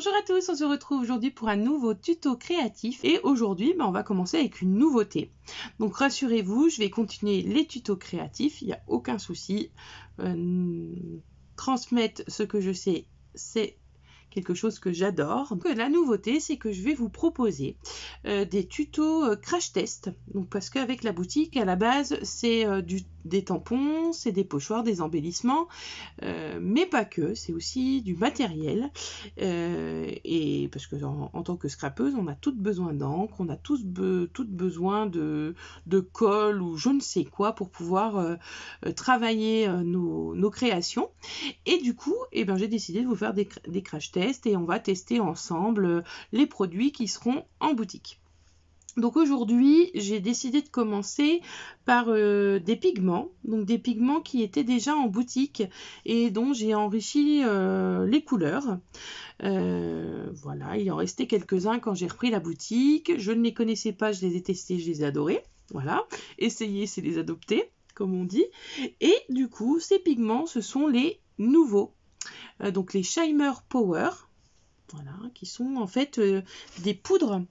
Bonjour à tous, on se retrouve aujourd'hui pour un nouveau tuto créatif et aujourd'hui on va commencer avec une nouveauté. Donc rassurez-vous, je vais continuer les tutos créatifs, il n'y a aucun souci. Transmettre ce que je sais, c'est quelque chose que j'adore. Donc la nouveauté, c'est que je vais vous proposer des tutos crash test. Donc parce qu'avec la boutique, à la base, c'est des tampons, c'est des pochoirs, des embellissements, mais pas que, c'est aussi du matériel. Et parce que en tant que scrapeuse, on a toutes besoin d'encre, on a toutes besoin de colle ou je ne sais quoi pour pouvoir travailler nos créations. Et du coup, j'ai décidé de vous faire des crash tests et on va tester ensemble les produits qui seront en boutique. Donc aujourd'hui, j'ai décidé de commencer par des pigments, donc des pigments qui étaient déjà en boutique et dont j'ai enrichi les couleurs. Voilà, il en restait quelques-uns quand j'ai repris la boutique. Je ne les connaissais pas, je les ai testés, je les ai adorés. Voilà, essayer, c'est les adopter, comme on dit. Et du coup, ces pigments, ce sont les nouveaux. Donc les Shimmer Power, voilà, qui sont en fait des poudres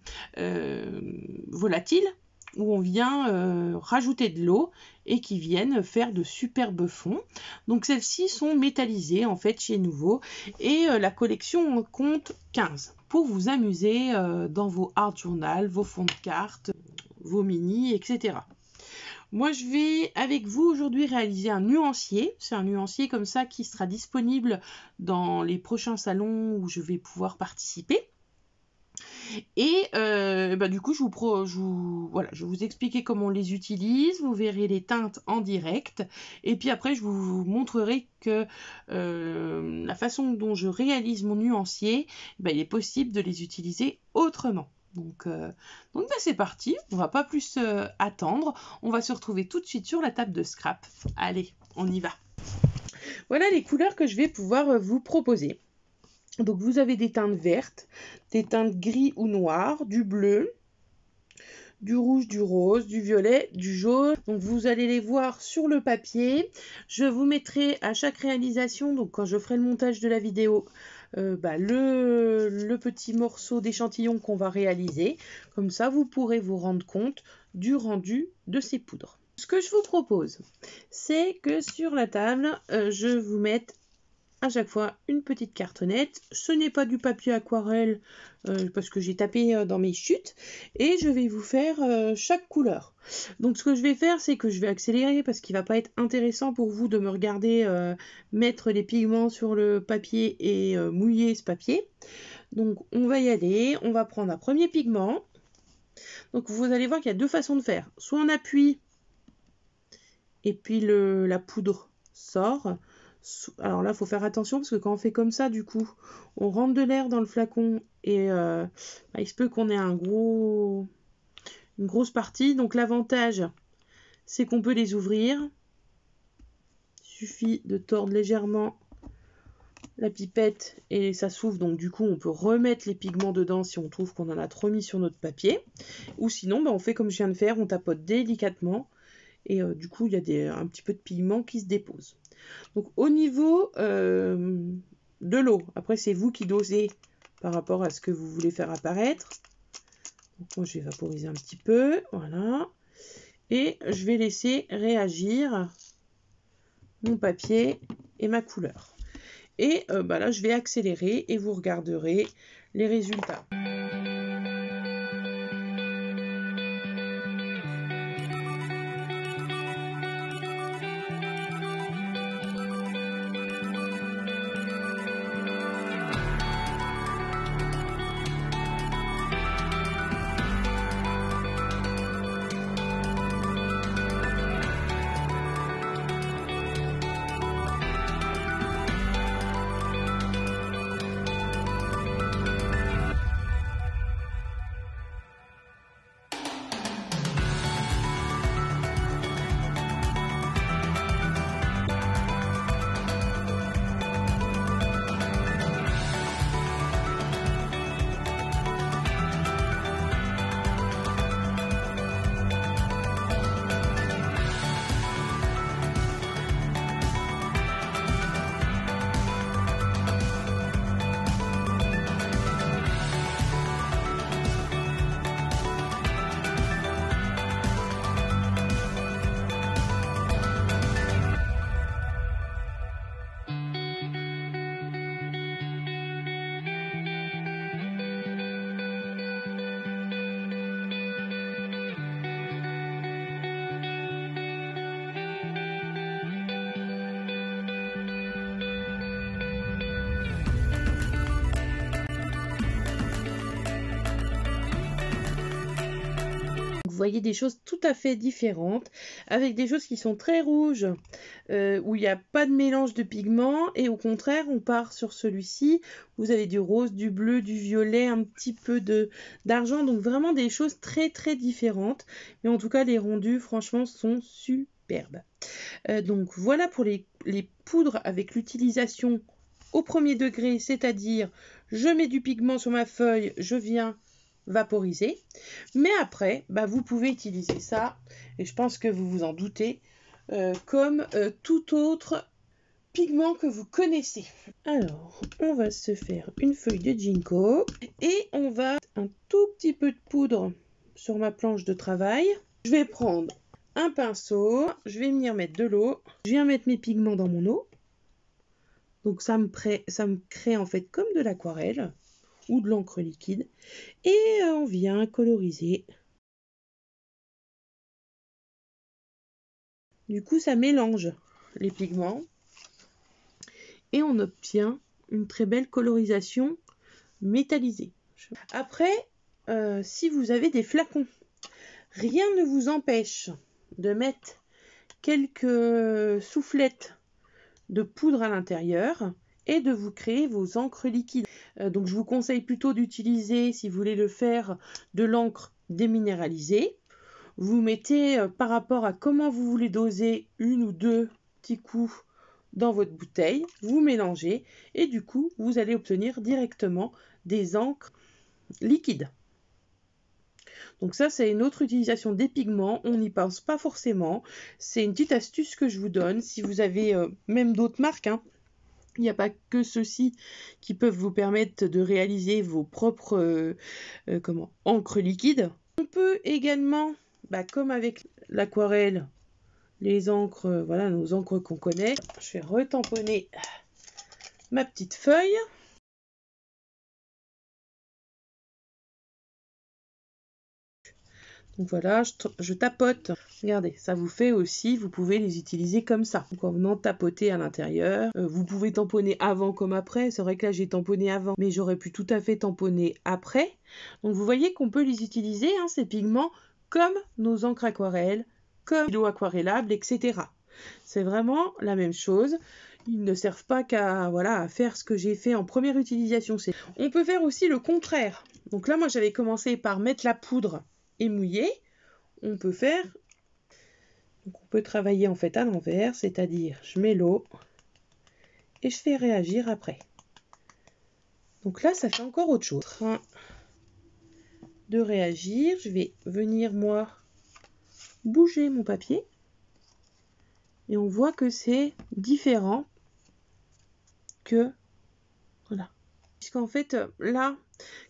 volatiles où on vient rajouter de l'eau et qui viennent faire de superbes fonds. Donc celles-ci sont métallisées en fait chez Nouveau et la collection en compte 15 pour vous amuser dans vos art journal, vos fonds de cartes, vos mini, etc. Moi, je vais avec vous aujourd'hui réaliser un nuancier. C'est un nuancier comme ça qui sera disponible dans les prochains salons où je vais pouvoir participer. Et du coup, je vais vous expliquer comment on les utilise. Vous verrez les teintes en direct. Et puis après, je vous montrerai que la façon dont je réalise mon nuancier, il est possible de les utiliser autrement. Donc c'est parti, on va pas plus attendre, on va se retrouver tout de suite sur la table de scrap. Allez, on y va. Voilà les couleurs que je vais pouvoir vous proposer. Donc vous avez des teintes vertes, des teintes gris ou noires, du bleu, du rouge, du rose, du violet, du jaune. Donc vous allez les voir sur le papier. Je vous mettrai à chaque réalisation, donc quand je ferai le montage de la vidéo, le petit morceau d'échantillon qu'on va réaliser. Comme ça, vous pourrez vous rendre compte du rendu de ces poudres. Ce que je vous propose, c'est que sur la table, je vous mette à chaque fois une petite cartonnette. Ce n'est pas du papier aquarelle parce que j'ai tapé dans mes chutes et je vais vous faire chaque couleur. Donc ce que je vais faire, c'est que je vais accélérer parce qu'il va pas être intéressant pour vous de me regarder mettre les pigments sur le papier et mouiller ce papier. Donc on va y aller, on va prendre un premier pigment. Donc vous allez voir qu'il y a deux façons de faire. Soit on appuie et puis la poudre sort. Alors là, il faut faire attention parce que quand on fait comme ça, du coup, on rentre de l'air dans le flacon et il se peut qu'on ait une grosse partie. Donc l'avantage, c'est qu'on peut les ouvrir. Il suffit de tordre légèrement la pipette et ça s'ouvre. Donc du coup, on peut remettre les pigments dedans si on trouve qu'on en a trop mis sur notre papier. Ou sinon, on fait comme je viens de faire, on tapote délicatement. Et du coup, il y a un petit peu de pigment qui se dépose. Donc au niveau de l'eau, après c'est vous qui dosez par rapport à ce que vous voulez faire apparaître. Donc moi je vais vaporiser un petit peu, voilà. Et je vais laisser réagir mon papier et ma couleur. Et là je vais accélérer et vous regarderez les résultats. voyez des choses tout à fait différentes, avec des choses qui sont très rouges, où il n'y a pas de mélange de pigments, et au contraire, on part sur celui-ci, vous avez du rose, du bleu, du violet, un petit peu d'argent, donc vraiment des choses très très différentes, mais en tout cas, les rendus, franchement, sont superbes. Donc voilà pour les poudres avec l'utilisation au premier degré, c'est-à-dire, je mets du pigment sur ma feuille, je viens vaporiser. Mais après, vous pouvez utiliser ça, et je pense que vous vous en doutez, comme tout autre pigment que vous connaissez. Alors, on va se faire une feuille de ginkgo et on va un tout petit peu de poudre sur ma planche de travail. Je vais prendre un pinceau, je vais venir mettre de l'eau, je viens mettre mes pigments dans mon eau. Donc ça me crée en fait comme de l'aquarelle ou de l'encre liquide. Et on vient coloriser. Du coup, ça mélange les pigments. Et on obtient une très belle colorisation métallisée. Après, si vous avez des flacons, rien ne vous empêche de mettre quelques soufflettes de poudre à l'intérieur et de vous créer vos encres liquides. Donc je vous conseille plutôt d'utiliser, si vous voulez le faire, de l'encre déminéralisée. Vous mettez par rapport à comment vous voulez doser une ou deux petits coups dans votre bouteille, vous mélangez et du coup vous allez obtenir directement des encres liquides. Donc ça, c'est une autre utilisation des pigments, on n'y pense pas forcément. C'est une petite astuce que je vous donne. Si vous avez même d'autres marques, il n'y a pas que ceux-ci qui peuvent vous permettre de réaliser vos propres encres liquides. On peut également, comme avec l'aquarelle, les encres, voilà nos encres qu'on connaît. Je vais retamponner ma petite feuille. Donc voilà, je tapote. Regardez, ça vous fait aussi, vous pouvez les utiliser comme ça. Donc en venant tapoter à l'intérieur. Vous pouvez tamponner avant comme après. C'est vrai que là j'ai tamponné avant, mais j'aurais pu tout à fait tamponner après. Donc vous voyez qu'on peut les utiliser, ces pigments, comme nos encres aquarelles, comme l'eau aquarellable, etc. C'est vraiment la même chose. Ils ne servent pas qu'à à faire ce que j'ai fait en première utilisation. On peut faire aussi le contraire. Donc là, moi j'avais commencé par mettre la poudre et mouillé, on peut travailler en fait à l'envers, c'est-à-dire je mets l'eau et je fais réagir après. Donc là, ça fait encore autre chose. En train de réagir, je vais venir moi bouger mon papier et on voit que c'est différent que voilà. Puisqu'en fait là,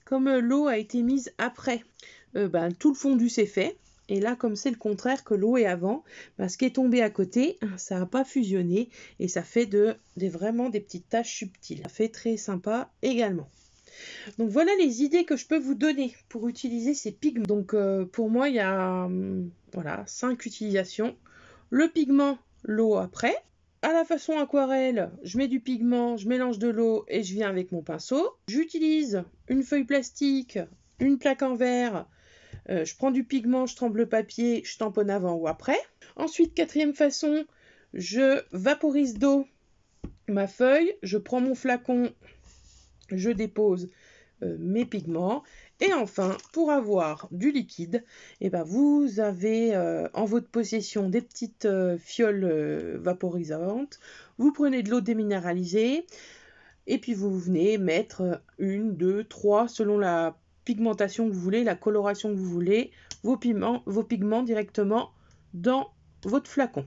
comme l'eau a été mise après, tout le fondu s'est fait. Et là, comme c'est le contraire que l'eau est avant, ce qui est tombé à côté, ça n'a pas fusionné et ça fait vraiment des petites taches subtiles. Ça fait très sympa également. Donc voilà les idées que je peux vous donner pour utiliser ces pigments. Donc pour moi, il y a 5 utilisations. Le pigment, l'eau après. À la façon aquarelle, je mets du pigment, je mélange de l'eau et je viens avec mon pinceau. J'utilise une feuille plastique, une plaque en verre. Je prends du pigment, je trempe le papier, je tamponne avant ou après. Ensuite, quatrième façon, je vaporise d'eau ma feuille, je prends mon flacon, je dépose mes pigments. Et enfin, pour avoir du liquide, vous avez en votre possession des petites fioles vaporisantes. Vous prenez de l'eau déminéralisée et puis vous venez mettre 1, 2, 3 selon la pigmentation que vous voulez, la coloration que vous voulez, vos pigments directement dans votre flacon.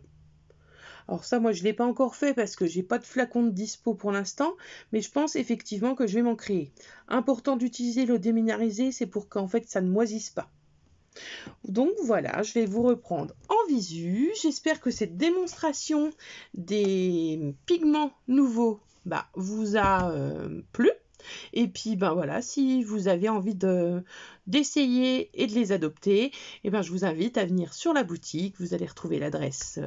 Alors ça, moi, je ne l'ai pas encore fait parce que j'ai pas de flacon de dispo pour l'instant, mais je pense effectivement que je vais m'en créer. Important d'utiliser l'eau déminéralisée, c'est pour qu'en fait, ça ne moisisse pas. Donc voilà, je vais vous reprendre en visu. J'espère que cette démonstration des pigments nouveaux vous a plu. Et puis ben voilà, si vous avez envie d'essayer et de les adopter, et ben je vous invite à venir sur la boutique. Vous allez retrouver l'adresse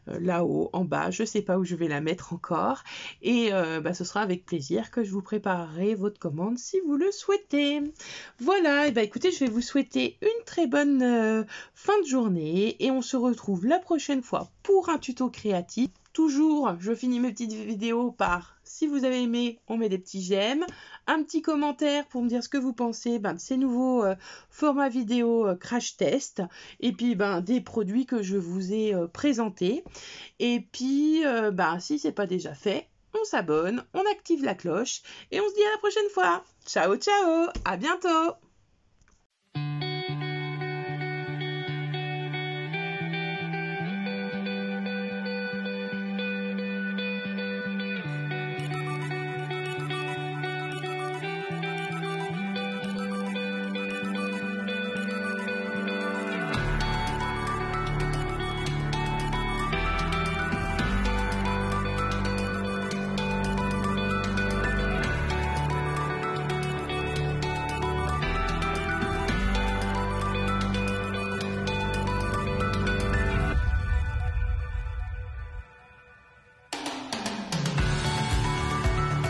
là-haut, en bas. Je ne sais pas où je vais la mettre encore. Et ben, ce sera avec plaisir que je vous préparerai votre commande si vous le souhaitez. Voilà, et ben écoutez, je vais vous souhaiter une très bonne fin de journée et on se retrouve la prochaine fois pour un tuto créatif. Toujours, je finis mes petites vidéos par, si vous avez aimé, on met des petits j'aime, un petit commentaire pour me dire ce que vous pensez de ces nouveaux formats vidéo crash test, et puis des produits que je vous ai présentés. Et puis, si c'est pas déjà fait, on s'abonne, on active la cloche, et on se dit à la prochaine fois. Ciao, ciao, à bientôt!